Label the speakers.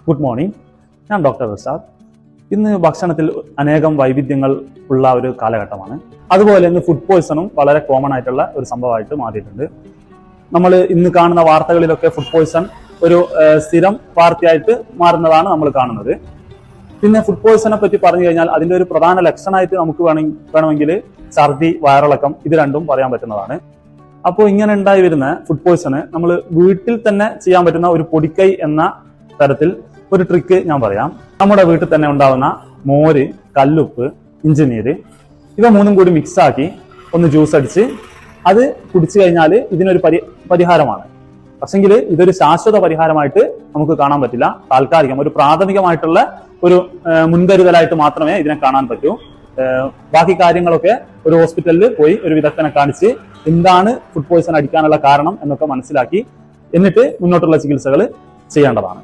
Speaker 1: Good morning. ഞാൻ doctor Rishad. ഇന്ന് ഭക്ഷണത്തിൽ അനേകം വൈവിധ്യങ്ങൾ ഉള്ള ഒരു കാലഘട്ടമാണ്. അതുപോലെ ഇന്ന് ഫുഡ് പോയ്സണും വളരെ കോമൺ ആയിട്ടുള്ള ഒരു സംഭവമായിട്ട് മാറിയിട്ടുണ്ട്. നമ്മൾ ഇന്ന് കാണുന്ന വാർത്തകളിലൊക്കെ ഫുഡ് പോയ്സൺ ഒരു സ്ഥിരം വാർത്തയായിട്ട് മാറുന്നതാണ് നമ്മൾ കാണുന്നത്. പിന്നെ ഫുഡ് പോയ്സണെ പറ്റി പറഞ്ഞു കഴിഞ്ഞാൽ അതിന്റെ ഒരു പ്രധാന ലക്ഷണമായിട്ട് നമുക്ക് വേണമെങ്കിൽ ഛർദി, വയറിളക്കം ഇത് രണ്ടും പറയാൻ പറ്റുന്നതാണ്. അപ്പോൾ ഇങ്ങനെ ഉണ്ടായി വരുന്ന ഫുഡ് പോയ്സണ് നമ്മൾ വീട്ടിൽ തന്നെ ചെയ്യാൻ പറ്റുന്ന ഒരു പൊടിക്കൈ എന്ന തരത്തിൽ ഒരു ട്രിക്ക് ഞാൻ പറയാം. നമ്മുടെ വീട്ടിൽ തന്നെ ഉണ്ടാവുന്ന മോര്, കല്ലുപ്പ്, ഇഞ്ചിനീര് ഇവ മൂന്നും കൂടി മിക്സ് ആക്കി ഒന്ന് ജ്യൂസ് അടിച്ച് അത് കുടിച്ചു കഴിഞ്ഞാൽ ഇതിനൊരു പരിഹാരമാണ്. പക്ഷെങ്കിൽ ഇതൊരു ശാശ്വത പരിഹാരമായിട്ട് നമുക്ക് കാണാൻ പറ്റില്ല. താൽക്കാലികം ഒരു പ്രാഥമികമായിട്ടുള്ള ഒരു മുൻകരുതലായിട്ട് മാത്രമേ ഇതിനെ കാണാൻ പറ്റൂ. ബാക്കി കാര്യങ്ങളൊക്കെ ഒരു ഹോസ്പിറ്റലിൽ പോയി ഒരു വിദഗ്ധനെ കാണിച്ച് എന്താണ് ഫുഡ് പോയ്സൺ അടിക്കാനുള്ള കാരണം എന്നൊക്കെ മനസ്സിലാക്കി എന്നിട്ട് മുന്നോട്ടുള്ള ചികിത്സകൾ ചെയ്യേണ്ടതാണ്.